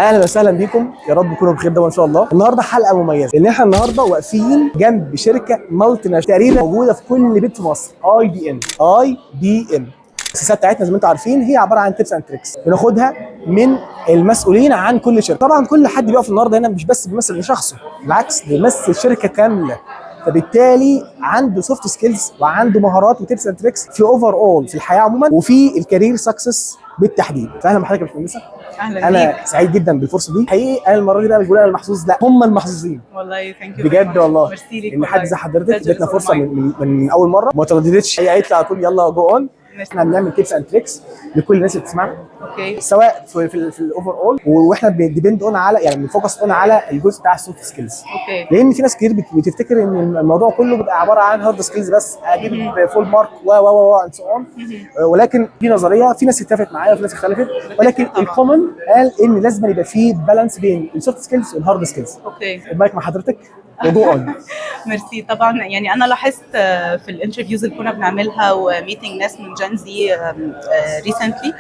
اهلا وسهلا بيكم، يا رب تكونوا بخير ده ان شاء الله. النهارده حلقه مميزه لان احنا النهارده واقفين جنب شركه مالتي ناشونال تقريبا موجوده في كل بيت في مصر. IBM. الاساسات بتاعتنا زي ما انتم عارفين هي عباره عن تيبس اند تريكس بناخدها من المسؤولين عن كل شركه. طبعا كل حد بيقف النهارده هنا مش بس بيمثل لشخصه، بالعكس بيمثل شركه كامله، فبالتالي عنده سوفت سكيلز وعنده مهارات وتيبس اند تريكس في اوفر اول في الحياه عموما وفي الكارير سكسس بالتحديد. فاهلا بحضرتك يا باشمهندسه. اهلا انا بيك. سعيد جدا بالفرصه دي حقيقي. انا المره دي بقى مش بقول انا المحظوظ، لا هم المحظوظين والله ثانك يو بجد والله. ميرسي ليك ان حد زي حضرتك ادتنا فرصه من من اول مره ما ترددتش، هي قالت لي على طول يلا جو اون. احنا بنعمل تيبس اند تريكس لكل الناس اللي بتسمعنا، اوكي سواء في الاوفر اول، واحنا بنديبند اون على يعني بنفوكس اون على الجزء بتاع السوفت سكيلز. اوكي لان في ناس كتير بتفتكر ان الموضوع كله بيبقى عباره عن هارد سكيلز بس، اجيب فول مارك و اند سو اون، ولكن دي نظريه في ناس اتفقت معايا وفي ناس اختلفت، ولكن الكومن قال ان لازم يبقى في بالانس بين السوفت سكيلز والهارد سكيلز. اوكي المايك مع حضرتك وجو اون. ميرسي. طبعا يعني انا لاحظت في الانترفيوز اللي كنا بنعملها وميتنج ناس من جين زي ريسنتلي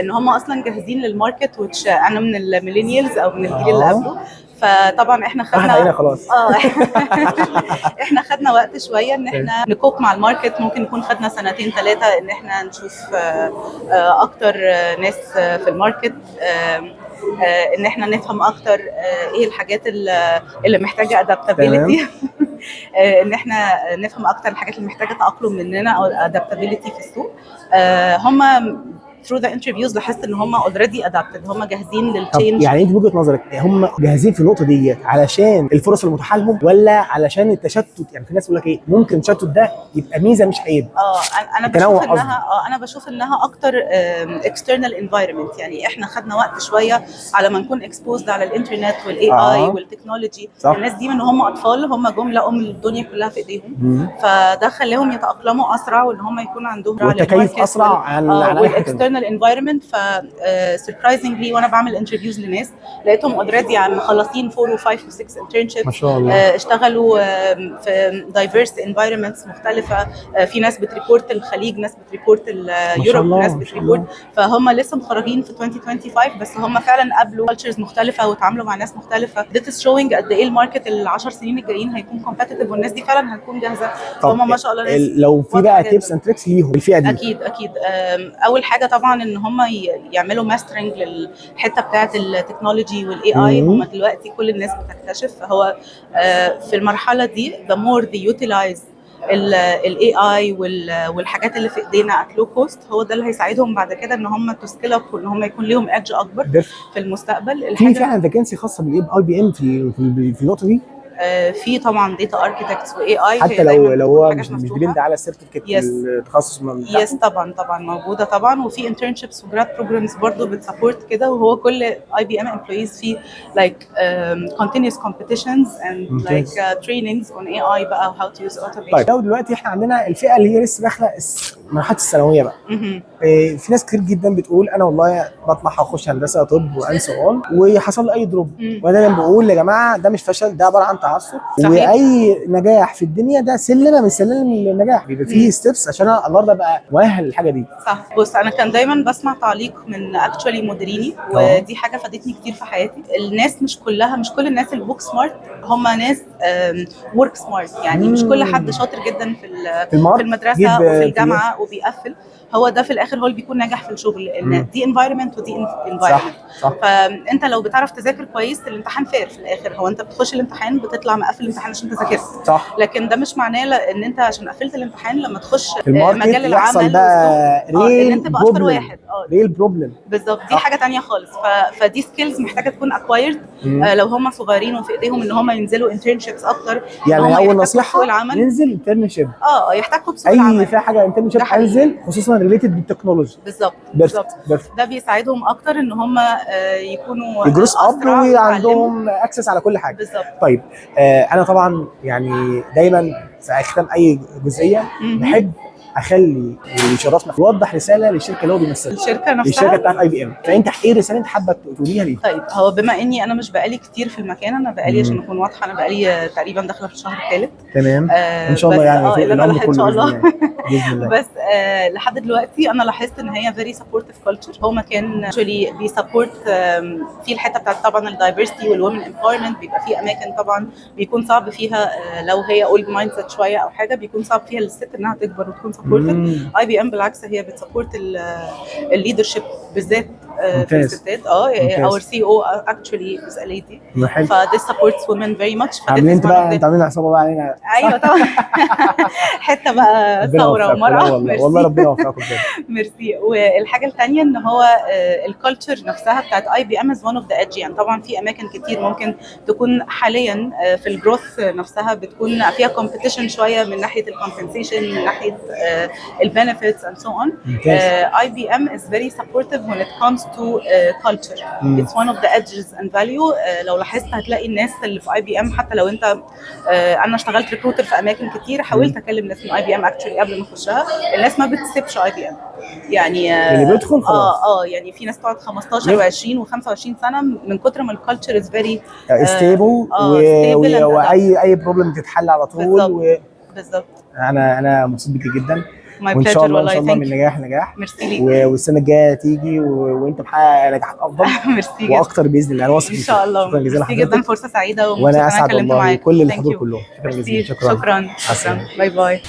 ان هم اصلا جاهزين للماركت، which انا من الميلينيالز او من الجيل اللي قبله. فطبعا احنا خدنا خلاص احنا خدنا وقت شويه ان احنا نكوب مع الماركت. ممكن نكون خدنا سنتين ثلاثه ان احنا نشوف اكتر ناس في الماركت، ان احنا نفهم اكتر ايه الحاجات اللي محتاجه ادابتابيلتي ان احنا نفهم اكتر الحاجات اللي محتاجه تاقلم مننا او ادابتابيلتي في السوق. هم through the interviews لاحظت ان هم already adapted، هم جاهزين للتشينج. يعني انت بوجهه نظرك هم جاهزين في النقطه دي علشان الفرص المتاحه لهم، ولا علشان التشتت؟ يعني في ناس يقول لك ايه، ممكن التشتت ده يبقى ميزه مش عيب. انا بشوف انها اكتر external environment. يعني احنا خدنا وقت شويه على ما نكون exposed على الانترنت والاي اي والتكنولوجي. الناس دي من هم اطفال هم جمله الدنيا كلها في ايديهم، فده خلاهم يتاقلموا اسرع وان هم يكون عندهم والتكيف اسرع عن الاكسترنال انفايرمنت. ف سربرايزنجلي وانا بعمل انترفيوز لناس لقيتهم اوريدي مخلصين 4 و5 و6 انترنشيبس ما شاء الله، اشتغلوا في دايفيرس انفايرمنتس مختلفه. في ناس بتريبورت الخليج، ناس بتريبورت اليوروب، ناس بتريبورت، فهم لسه متخرجين في 2025 بس هم فعلا قابلوا كالتشرز مختلفه وتعاملوا مع ناس مختلفه. This is showing قد ايه الماركت ال10 سنين الجايين هيكون كومبيتيتيف والناس دي فعلا هتكون جاهزه. هم ما شاء الله ناس لو في بقى تيبس اند تريكس ليهم الفئه دي. اكيد اول حاجه طبعا ان هم يعملوا ماسترنج للحته بتاعه التكنولوجي والاي اي. هم دلوقتي كل الناس بتكتشف، فهو في المرحله دي the more they utilize الاي اي والحاجات اللي في ايدينا ات لو كوست، هو ده اللي هيساعدهم بعد كده ان هم تو سكيل اب وان هم يكون ليهم ايدج اكبر في المستقبل. في فعلا فاكنسي خاصه باي في النقطه دي. في طبعا داتا اركيتكتس واي اي، حتى لو هو مش ديبند على السيرتيفيكت التخصص يس طبعا موجوده طبعا. وفي انترنشيبس وجراد بروجرامز برضه بتسبورت كده. وهو كل IBM employees في like continuous competitions and like trainings on AI بقى how to use automation. طيب لو دلوقتي احنا عندنا الفئه اللي هي لسه داخله مرحله الثانويه بقى، في ناس كتير جدا بتقول انا والله بطمح اخش هندسه طب وانسى اون وحصل لي اي دروب. وانا دايما بقول يا جماعه ده مش فشل، ده عباره عن تعثر، واي نجاح في الدنيا ده سلمه من سلالم النجاح، بيبقى فيه ستيبس عشان النهارده ابقى مؤهل للحاجه دي. صح. بص انا كان دايما بسمع تعليق من اكشوالي مديريني، ودي حاجه فادتني كتير في حياتي. الناس مش كل الناس البوك سمارت هم ناس ورك سمارت. يعني مش كل حد شاطر جدا في المدرسه وفي الجامعه وبيقفل. هو ده في الاخر هو اللي بيكون ناجح في الشغل، لان دي انفايرمنت ودي انفايرمنت. فانت لو بتعرف تذاكر كويس الامتحان فير في الاخر. هو انت بتخش الامتحان بتطلع مقفل الامتحان عشان انت ذاكرت، صح. لكن ده مش معناه ان انت عشان قفلت الامتحان لما تخش مجال العمل بقى ان انت تبقى اشطر واحد. ريل بروبلم بالظبط، دي حاجه تانية خالص. فدي سكيلز محتاجه تكون اكوايرد لو هم صغيرين وفي ايديهم ان هم ينزلوا انترنشيبس اكتر. يعني اول نصيحه ينزل انترنشيب، يحتاجوا بسوق العمل. اي في حاجه انترنشيب انزل، خصوصا ريليتد بالتكنولوجي. بالظبط ده بيساعدهم اكتر ان هم يكونوا يجروس اب وعندهم اكسس على كل حاجه. بالظبط. طيب انا طبعا يعني دايما في ختام اي جزئيه بحب اخلي اللي يشرفنا يوضح رساله للشركه اللي هو بيمثلها، الشركه نفسها، الشركه بتاعت IBM. فانت ايه الرساله انت حابه تقوليها ليه؟ طيب هو بما اني انا مش بقالي كتير في المكان، انا بقالي عشان اكون واضحه انا بقالي تقريبا داخله في الشهر الثالث. تمام. ان شاء الله يعني في العمر كله ان شاء الله باذن الله. بس لحد دلوقتي انا لاحظت ان هي فيري سبورتيف كلتشر. هو مكان اكشولي بيسبورت في الحته بتاعت طبعا الدايفرستي والومن امباورمنت. بيبقى في اماكن طبعا بيكون صعب فيها لو هي اولد مايند سيت شويه او حاجه، بيكون صعب فيها للست انها تكبر وتكون سبورتد. IBM بالعكس هي بتسبورت الليدرشيب بالذات في الستات. اور CEO actually is a lady. ف this supports women very much. عاملين انت بقى انت عاملين عصابه بقى علينا. ايوه طبعا. حته بقى ثوره ومرأة. والله ربنا يوفقكم بجد. ميرسي. والحاجه الثانيه ان هو الكالتشر نفسها بتاعت IBM is one of the edge. يعني طبعا في اماكن كتير ممكن تكون حاليا في الجروث نفسها بتكون فيها كومبيتيشن شويه من ناحيه الكومبنسيشن، من ناحيه البنفيتس and so on. IBM is very supportive when it comes to culture. It's one of the edges and value. لو لاحظت هتلاقي الناس اللي في IBM، حتى لو انت انا اشتغلت ريكروتر في اماكن كتير، حاولت اكلم ناس من IBM actually قبل ما اخشها، الناس ما بتسيبش IBM. يعني اللي بيدخل خلاص. يعني في ناس تقعد 15 و20 و25 سنه من كتر ما الكالتشر از فيري ستيبل، واي بروبلم تتحل على طول. بالظبط. انا مبسوط بيكي جدا، وان شاء الله ان شاء الله من نجاح لنجاح. ميرسي ليك. والسنه الجايه تيجي وانت محقق نجاحات افضل. ميرسي واكتر باذن الله. انا واثق ان شاء الله. شكرا جزيلا ميرسي جدا، فرصه سعيده وانا اسعد والله كل الحضور كلهم. شكرا. باي باي.